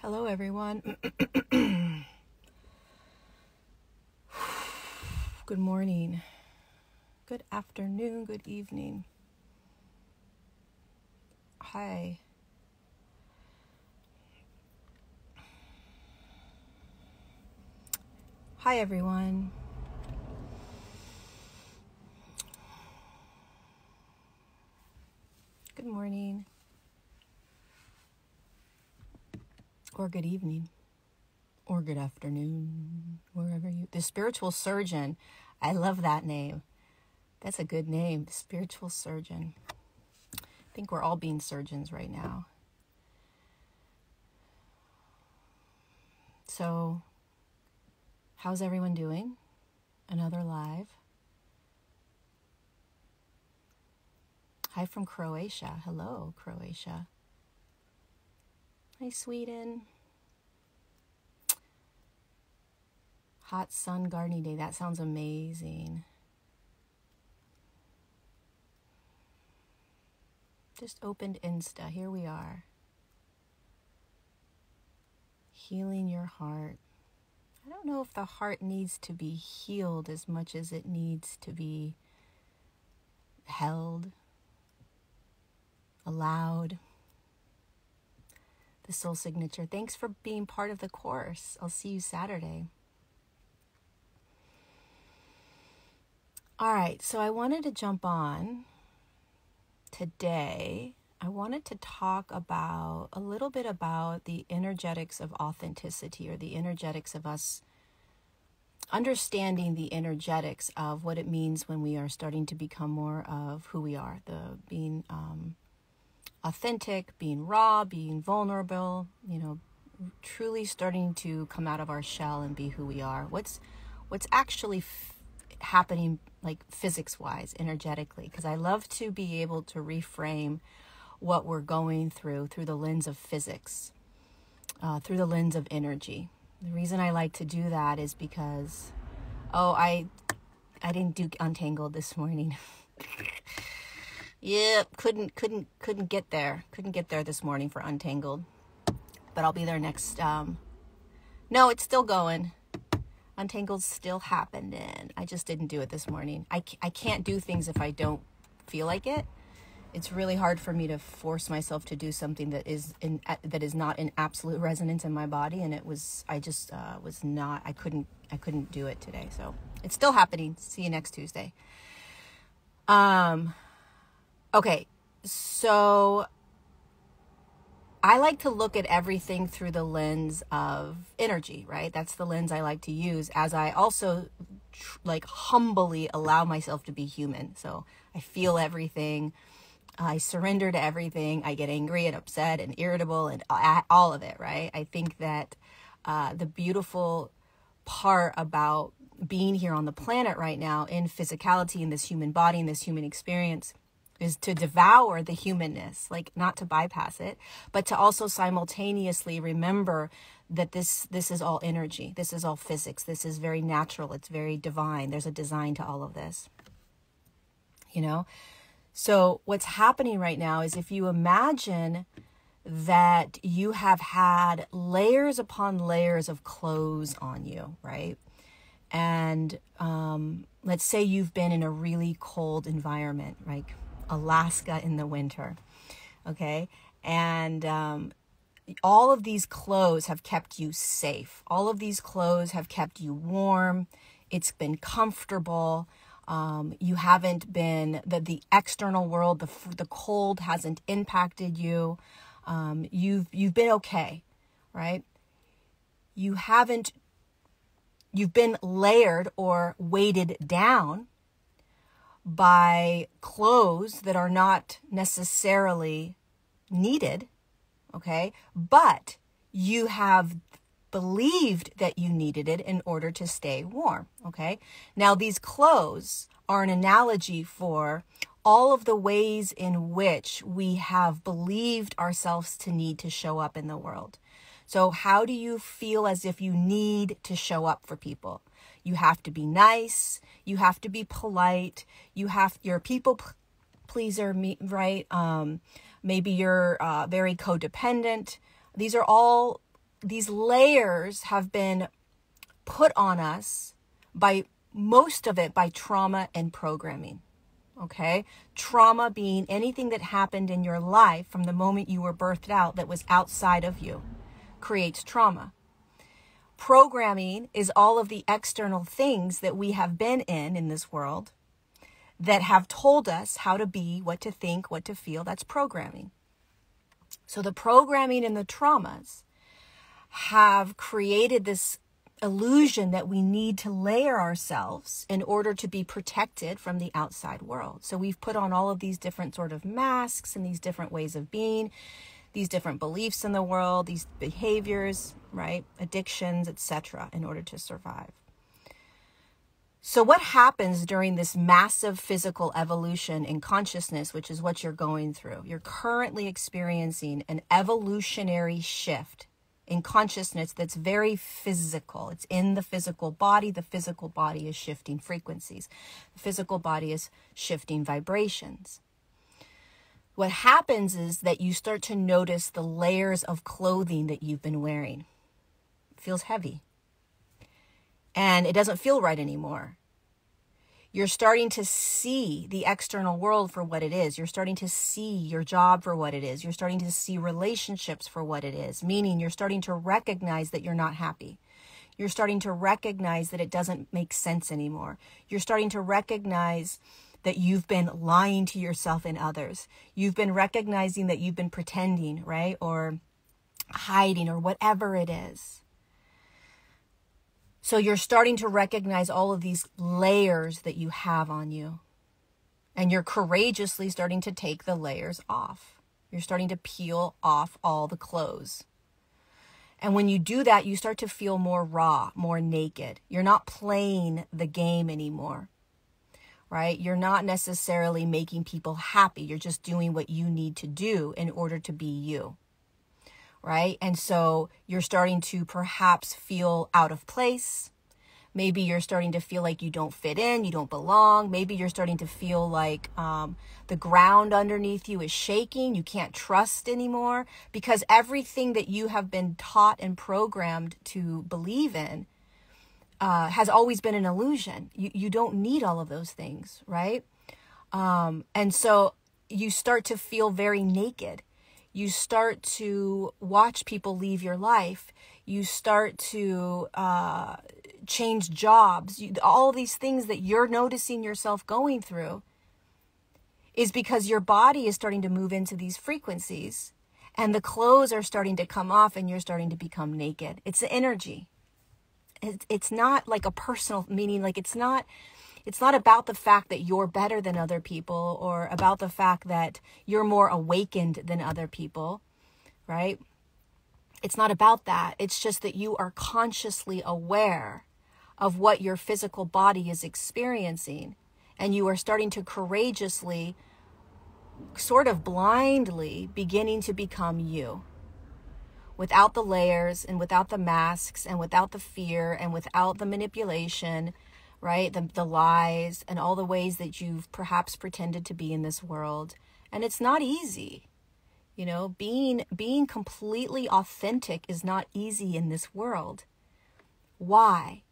Hello, everyone. Good morning, good afternoon, good evening. Hi. Hi, everyone. Good morning. Or good evening. Or good afternoon. Wherever you... The spiritual surgeon. I love that name. That's a good name. The spiritual surgeon. I think we're all being surgeons right now. So, how's everyone doing? Another live. Hi from Croatia. Hello, Croatia. Hi, Sweden. Hot sun gardening day. That sounds amazing. Just opened Insta. Here we are. Healing your heart. I don't know if the heart needs to be healed as much as it needs to be held, allowed. The soul signature. Thanks for being part of the course. I'll see you Saturday. All right, so I wanted to jump on today. I wanted to talk about a little bit about the energetics of authenticity, or the energetics of us understanding the energetics of what it means when we are starting to become more of who we are, the being authentic, being raw, being vulnerable, truly starting to come out of our shell and be who we are. What's actually happening, like physics-wise, energetically, because I love to be able to reframe what we're going through the lens of physics, through the lens of energy. The reason I like to do that is because, I didn't do Untangled this morning. Yeah, couldn't get there. Couldn't get there this morning for Untangled, but I'll be there next. No, it's still going. Untangled's still happening. I just didn't do it this morning. I can't do things if I don't feel like it. It's really hard for me to force myself to do something that is not in absolute resonance in my body, and I couldn't do it today. So it's still happening. See you next Tuesday. Okay, so I like to look at everything through the lens of energy, right? That's the lens I like to use, as I also humbly allow myself to be human. So I feel everything. I surrender to everything. I get angry and upset and irritable and all of it, right? I think that the beautiful part about being here on the planet right now in physicality, in this human body, in this human experience, is to devour the humanness, not to bypass it, but to also simultaneously remember that this is all energy. This is all physics. This is very natural. It's very divine. There's a design to all of this, So what's happening right now is, if you imagine that you have had layers upon layers of clothes on you, right? And let's say you've been in a really cold environment, right? Alaska in the winter, okay? And all of these clothes have kept you safe. All of these clothes have kept you warm. It's been comfortable. You haven't been, the external world, the cold hasn't impacted you. You've been okay, right? You've been layered or weighted down by clothes that are not necessarily needed, okay? But you have believed that you needed it in order to stay warm, okay? Now, these clothes are an analogy for all of the ways in which we have believed ourselves to need to show up in the world. So how do you feel as if you need to show up for people? You have to be nice. You have to be polite. You're a people pleaser, right? Maybe you're very codependent. These are all these layers have been put on us by most of it by trauma and programming. Okay? Trauma being anything that happened in your life from the moment you were birthed out that was outside of you creates trauma. Programming is all of the external things that we have been in this world that have told us how to be, what to think, what to feel. That's programming. So the programming and the traumas have created this illusion that we need to layer ourselves in order to be protected from the outside world. So we've put on all of these different sort of masks and these different ways of being, these different beliefs in the world, these behaviors, right? Addictions, etc., in order to survive. So what happens during this massive physical evolution in consciousness, which is what you're going through? You're currently experiencing an evolutionary shift in consciousness that's very physical. It's in the physical body. The physical body is shifting frequencies. The physical body is shifting vibrations. What happens is that you start to notice the layers of clothing that you've been wearing. It feels heavy. And it doesn't feel right anymore. You're starting to see the external world for what it is. You're starting to see your job for what it is. You're starting to see relationships for what it is, meaning you're starting to recognize that you're not happy. You're starting to recognize that it doesn't make sense anymore. You're starting to recognize that you've been lying to yourself and others. You've been recognizing that you've been pretending, right? Or hiding or whatever it is. So you're starting to recognize all of these layers that you have on you. And you're courageously starting to take the layers off. You're starting to peel off all the clothes. And when you do that, you start to feel more raw, more naked. You're not playing the game anymore, right? You're not necessarily making people happy. You're just doing what you need to do in order to be you. Right? And so you're starting to perhaps feel out of place. Maybe you're starting to feel like you don't fit in, you don't belong. Maybe you're starting to feel like the ground underneath you is shaking. You can't trust anymore because everything that you have been taught and programmed to believe in has always been an illusion. You don't need all of those things, right? And so you start to feel very naked. You start to watch people leave your life. You start to change jobs. All these things that you're noticing yourself going through is because your body is starting to move into these frequencies and the clothes are starting to come off and you're starting to become naked. It's the energy. It's not like a personal meaning. Like it's not about the fact that you're better than other people or about the fact that you're more awakened than other people, right? It's not about that. It's just that you are consciously aware of what your physical body is experiencing. And you are starting to courageously, sort of blindly, beginning to become you. Without the layers and without the masks and without the fear and without the manipulation, right? The lies and all the ways that you've perhaps pretended to be in this world. And it's not easy. You know, being completely authentic is not easy in this world. Why?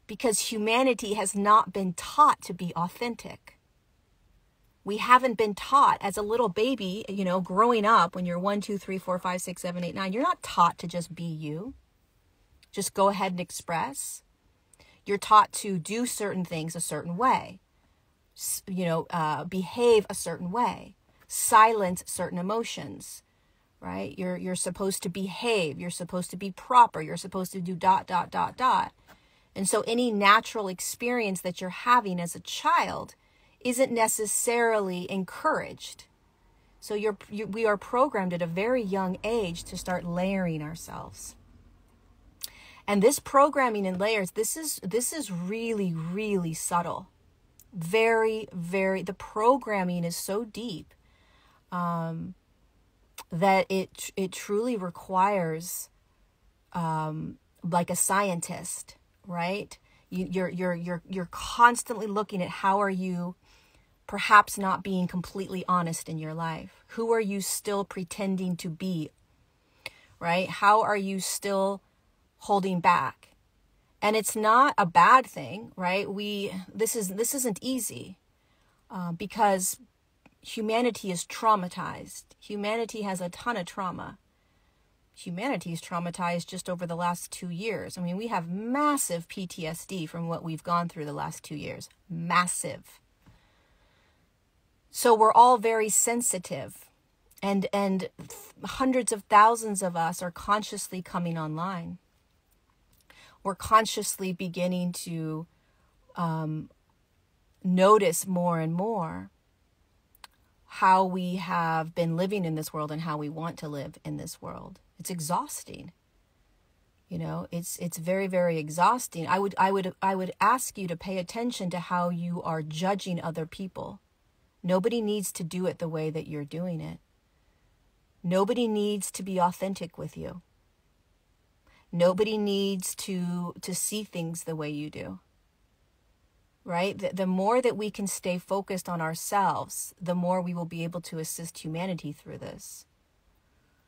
Because humanity has not been taught to be authentic. We haven't been taught as a little baby, you know, growing up when you're 1, 2, 3, 4, 5, 6, 7, 8, 9. You're not taught to just be you. Just go ahead and express. You're taught to do certain things a certain way, behave a certain way, silence certain emotions, right? You're supposed to behave. You're supposed to be proper. You're supposed to do ... And so any natural experience that you're having as a child isn't necessarily encouraged. So we are programmed at a very young age to start layering ourselves. And this programming in layers, this is really, really subtle. Very, very, the programming is so deep that it truly requires like a scientist, right? You're constantly looking at how are you perhaps not being completely honest in your life? Who are you still pretending to be? right? How are you still holding back? And it's not a bad thing, right? This isn't easy because humanity is traumatized. Humanity has a ton of trauma. Humanity is traumatized just over the last 2 years. I mean, we have massive PTSD from what we've gone through the last 2 years. Massive. So we're all very sensitive. And hundreds of thousands of us are consciously coming online. We're consciously beginning to notice more and more how we have been living in this world and how we want to live in this world. It's exhausting. You know, it's very, very exhausting. I would ask you to pay attention to how you are judging other people. Nobody needs to do it the way that you're doing it. Nobody needs to be authentic with you. Nobody needs to see things the way you do. Right? The more that we can stay focused on ourselves, the more we will be able to assist humanity through this.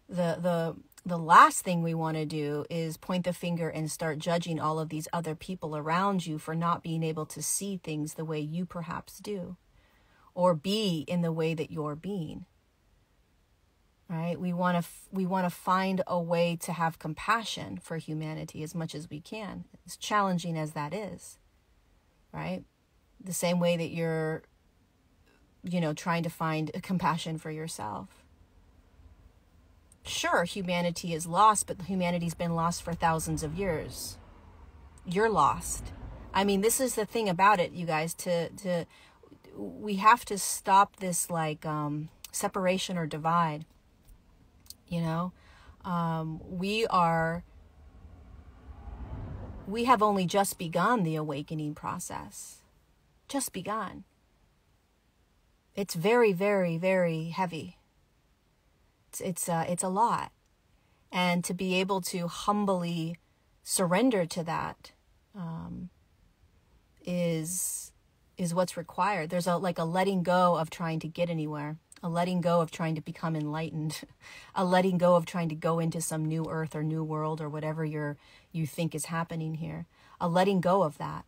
The last thing we want to do is point the finger and start judging all of these other people around you for not being able to see things the way you perhaps do, or be in the way that you're being. Right? We want to find a way to have compassion for humanity as much as we can, as challenging as that is. Right? The same way that you're, trying to find compassion for yourself. Sure, humanity is lost, but humanity's been lost for thousands of years. You're lost. I mean, this is the thing about it, you guys, we have to stop this separation or divide. We have only just begun the awakening process. Just begun. It's very, very, very heavy. It's a lot. And to be able to humbly surrender to that is what's required. There's a letting go of trying to get anywhere. A letting go of trying to become enlightened, a letting go of trying to go into some new earth or new world or whatever you think is happening here. A letting go of that,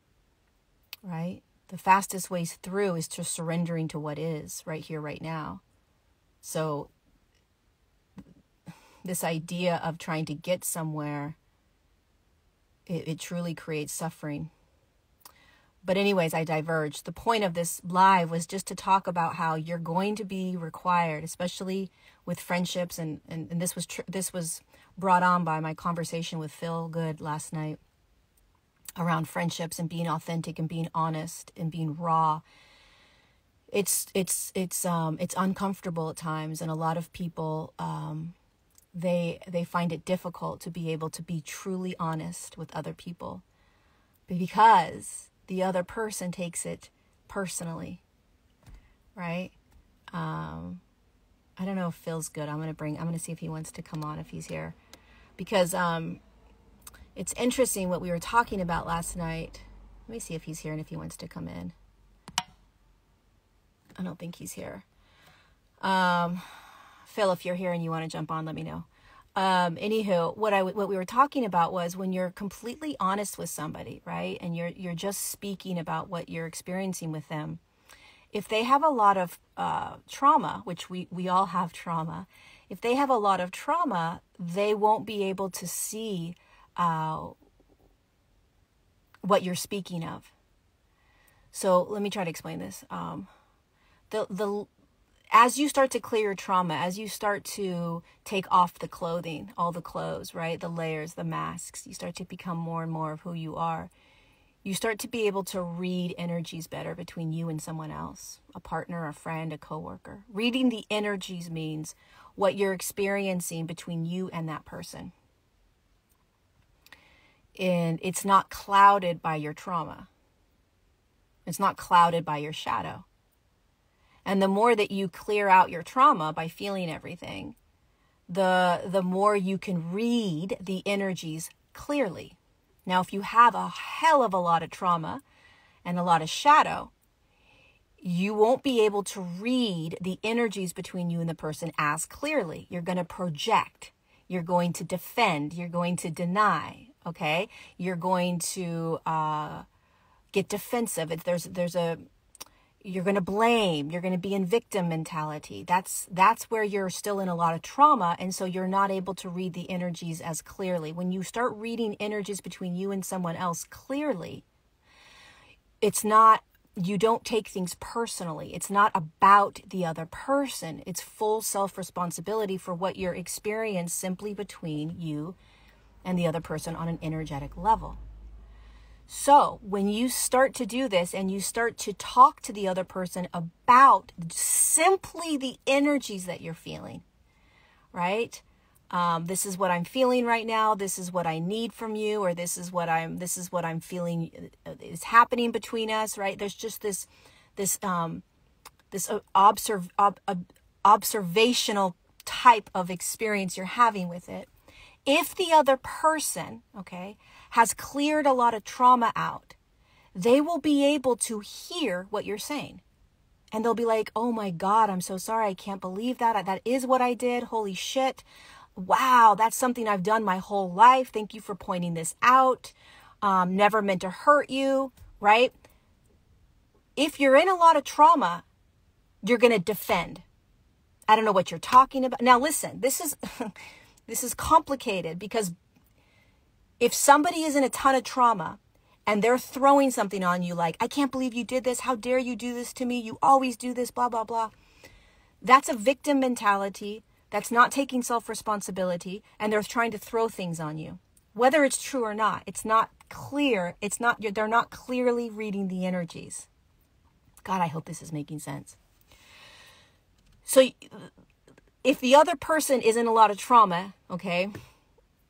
right? The fastest way through is to surrendering to what is right here, right now. So this idea of trying to get somewhere, it truly creates suffering. But anyways, I diverged. The point of this live was just to talk about how you're going to be required, especially with friendships. And this was brought on by my conversation with Phil Good last night around friendships and being authentic and being honest and being raw. It's uncomfortable at times. And a lot of people, they find it difficult to be able to be truly honest with other people because the other person takes it personally, right? I don't know if Phil's good. I'm going to see if he wants to come on if he's here. Because it's interesting what we were talking about last night. Let me see if he's here and if he wants to come in. I don't think he's here. Phil, if you're here and you want to jump on, let me know. Anywho, what we were talking about was when you're completely honest with somebody, right? And you're just speaking about what you're experiencing with them. If they have a lot of trauma, which we all have trauma, if they have a lot of trauma, they won't be able to see what you're speaking of. So let me try to explain this. As you start to clear your trauma, as you start to take off the clothing, all the clothes, right? The layers, the masks, you start to become more and more of who you are. You start to be able to read energies better between you and someone else, a partner, a friend, a coworker. Reading the energies means what you're experiencing between you and that person. And it's not clouded by your trauma. It's not clouded by your shadow. And the more that you clear out your trauma by feeling everything, the more you can read the energies clearly. Now, if you have a hell of a lot of trauma and a lot of shadow, you won't be able to read the energies between you and the person as clearly. You're going to project. You're going to defend. You're going to deny. Okay. You're going to get defensive. You're going to blame. You're going to be in victim mentality. That's where you're still in a lot of trauma. And so you're not able to read the energies as clearly. When you start reading energies between you and someone else clearly, you don't take things personally. It's not about the other person. It's full self-responsibility for what you're experiencing simply between you and the other person on an energetic level. So when you start to do this and you start to talk to the other person about simply the energies that you're feeling, right? This is what I'm feeling right now. This is what I need from you, or this is what I'm feeling is happening between us, right? There's just this observational type of experience you're having with it. If the other person, okay, has cleared a lot of trauma out, they will be able to hear what you're saying. And they'll be like, oh my God, I'm so sorry. I can't believe that. That is what I did. Holy shit. Wow, that's something I've done my whole life. Thank you for pointing this out. Never meant to hurt you, right? If you're in a lot of trauma, you're going to defend. I don't know what you're talking about. Now listen, this is complicated, because if somebody is in a ton of trauma and they're throwing something on you like, I can't believe you did this. How dare you do this to me? You always do this, blah, blah, blah. That's a victim mentality. That's not taking self-responsibility, and they're trying to throw things on you. Whether it's true or not, it's not clear. They're not clearly reading the energies. God, I hope this is making sense. So if the other person is in a lot of trauma, okay,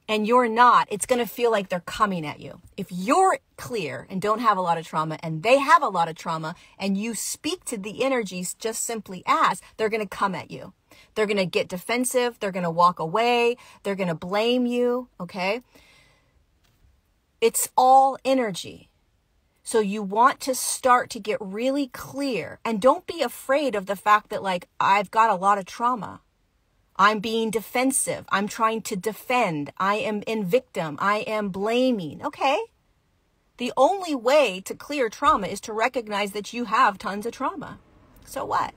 and you're not, it's going to feel like they're coming at you. If you're clear and don't have a lot of trauma and they have a lot of trauma and you speak to the energies just simply as, they're going to come at you. They're going to get defensive. They're going to walk away. They're going to blame you. Okay. It's all energy. So you want to start to get really clear, and don't be afraid of the fact that, like, I've got a lot of trauma. I'm being defensive. I'm trying to defend. I am in victim. I am blaming. Okay. The only way to clear trauma is to recognize that you have tons of trauma. So what?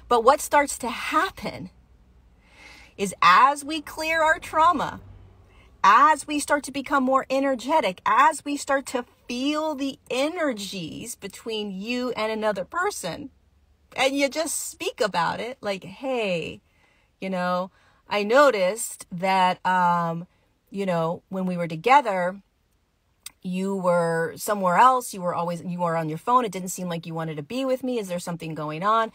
But what starts to happen is, as we clear our trauma, as we start to become more energetic, as we start to feel the energies between you and another person, and you just speak about it like, hey, I noticed that, when we were together, you were somewhere else. You were on your phone. It didn't seem like you wanted to be with me. Is there something going on?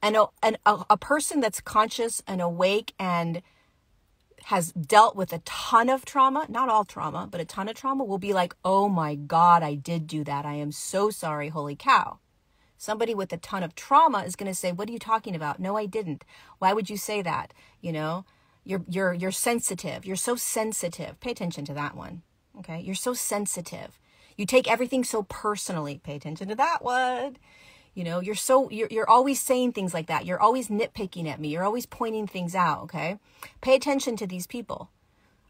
And a person that's conscious and awake and has dealt with a ton of trauma, not all trauma, but a ton of trauma, will be like, oh my God, I did do that. I am so sorry. Holy cow. Somebody with a ton of trauma is going to say, what are you talking about? No, I didn't. Why would you say that? You're sensitive. You're so sensitive. Pay attention to that one. Okay. You're so sensitive. You take everything so personally. Pay attention to that one. You're always saying things like that. You're always nitpicking at me. You're always pointing things out. Okay. Pay attention to these people.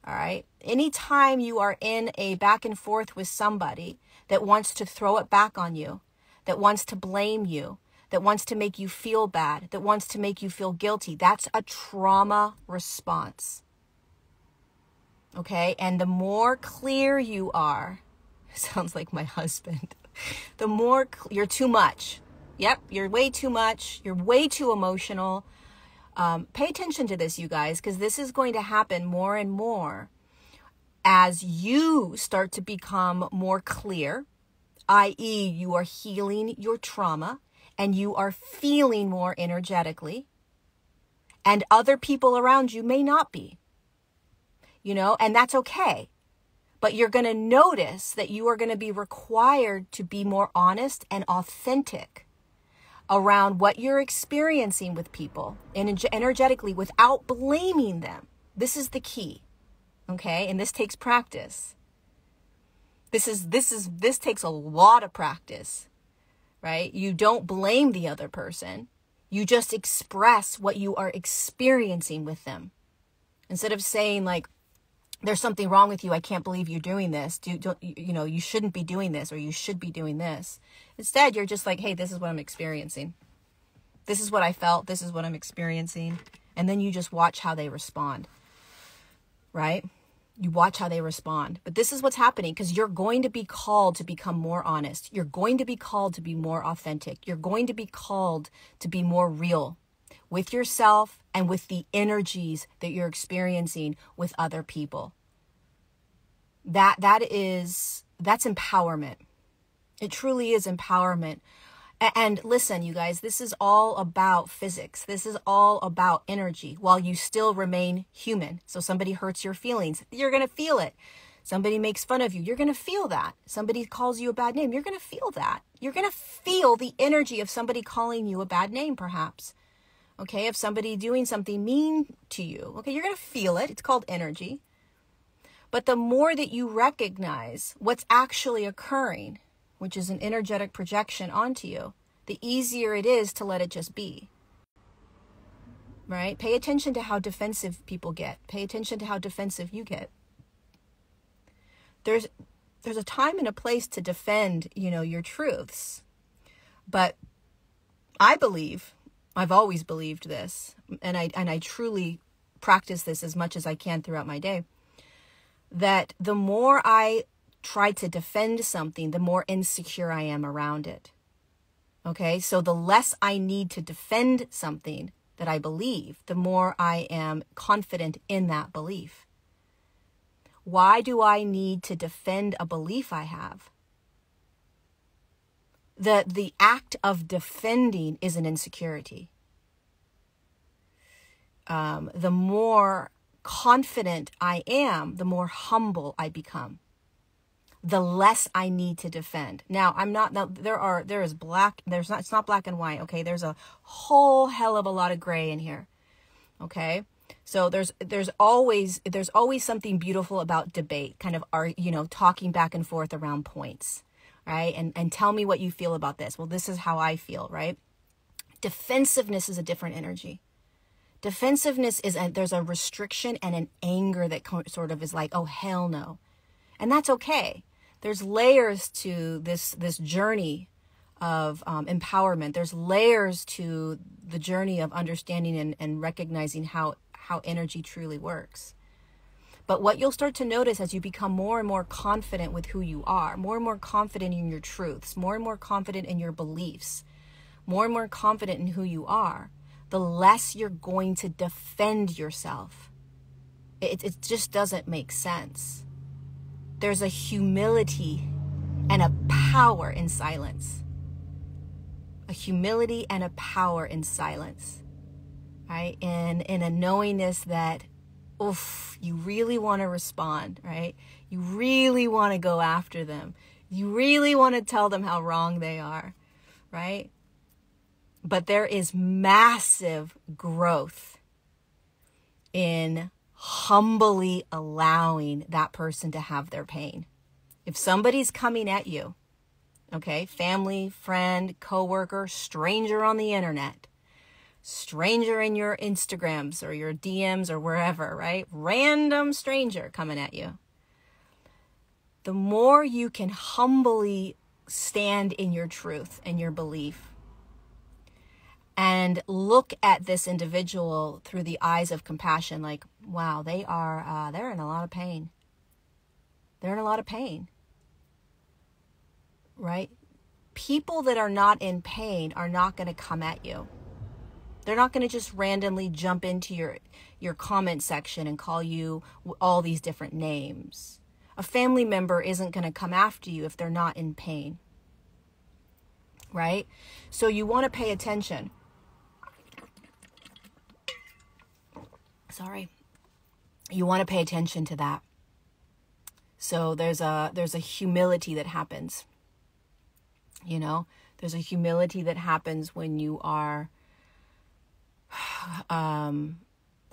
All right. Anytime you are in a back and forth with somebody that wants to throw it back on you, that wants to blame you, that wants to make you feel bad, that wants to make you feel guilty, that's a trauma response. Okay. And the more clear you are, sounds like my husband, the more you're too much. Yep. You're way too much. You're way too emotional. Pay attention to this, you guys, because this is going to happen more and more as you start to become more clear, i.e. you are healing your trauma and you are feeling more energetically, and other people around you may not be, and that's okay. But you're going to notice that you are going to be required to be more honest and authentic around what you're experiencing with people and energetically without blaming them. This is the key. Okay. And this takes practice. This takes a lot of practice, right? You don't blame the other person. You just express what you are experiencing with them. Instead of saying like, there's something wrong with you, I can't believe you're doing this. You shouldn't be doing this, or you should be doing this. Instead, you're just like, hey, this is what I'm experiencing. This is what I felt. This is what I'm experiencing. And then you just watch how they respond, right? You watch how they respond. But this is what's happening, because you're going to be called to become more honest. You're going to be called to be more authentic. You're going to be called to be more real with yourself and with the energies that you're experiencing with other people. That's empowerment. It truly is empowerment. And listen, you guys, this is all about physics. This is all about energy while you still remain human. So somebody hurts your feelings, you're going to feel it. Somebody makes fun of you, you're going to feel that. Somebody calls you a bad name, you're going to feel that. You're going to feel the energy of somebody calling you a bad name, perhaps. Okay, if somebody doing something mean to you, okay, you're going to feel it. It's called energy. But the more that you recognize what's actually occurring, which is an energetic projection onto you, the easier it is to let it just be. Right? Pay attention to how defensive people get. Pay attention to how defensive you get. There's a time and a place to defend, your truths. But I've always believed this, and I truly practice this as much as I can throughout my day, that the more I try to defend something, the more insecure I am around it. Okay, so the less I need to defend something that I believe, the more I am confident in that belief. Why do I need to defend a belief I have? The act of defending is an insecurity. The more confident I am, the more humble I become. The less I need to defend. It's not black and white, okay? There's a whole hell of a lot of gray in here, okay? So there's always something beautiful about debate, kind of, talking back and forth around points, right? And tell me what you feel about this. Well, this is how I feel, right? Defensiveness is a different energy. Defensiveness there's a restriction and an anger that sort of is like, oh, hell no. And that's okay. There's layers to this journey of empowerment. There's layers to the journey of understanding and recognizing how energy truly works. But what you'll start to notice as you become more and more confident with who you are, more and more confident in your truths, more and more confident in your beliefs, more and more confident in who you are, the less you're going to defend yourself. It just doesn't make sense. There's a humility and a power in silence. A humility and a power in silence, right? In a knowingness that, you really want to respond, right? You really want to go after them. You really want to tell them how wrong they are, right? But there is massive growth in humbly allowing that person to have their pain. If somebody's coming at you, okay, family, friend, coworker, stranger on the internet, stranger in your Instagrams or your DMs or wherever, right? Random stranger coming at you. The more you can humbly stand in your truth and your belief and look at this individual through the eyes of compassion, like, wow, they're in a lot of pain. They're in a lot of pain, right? People that are not in pain are not going to come at you. They're not going to just randomly jump into your comment section and call you all these different names. A family member isn't going to come after you if they're not in pain, right? So you want to pay attention. Sorry. You want to pay attention to that. So there's a humility that happens. There's a humility that happens when you are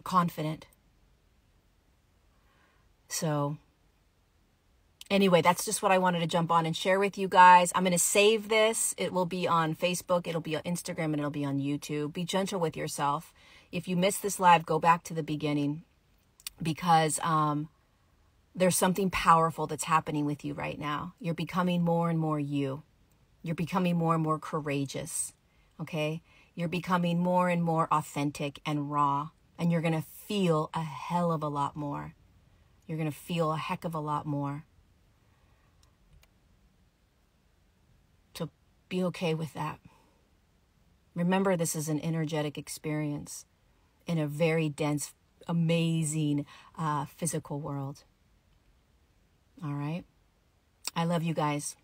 confident. So anyway, that's just what I wanted to jump on and share with you guys. I'm going to save this. It will be on Facebook, it'll be on Instagram, and it'll be on YouTube. Be gentle with yourself. If you missed this live, go back to the beginning. because there's something powerful that's happening with you right now. You're becoming more and more you. You're becoming more and more courageous, okay? You're becoming more and more authentic and raw, and you're going to feel a hell of a lot more. You're going to feel a heck of a lot more. So be okay with that. Remember, this is an energetic experience in a very dense, amazing physical world. All right? I love you guys.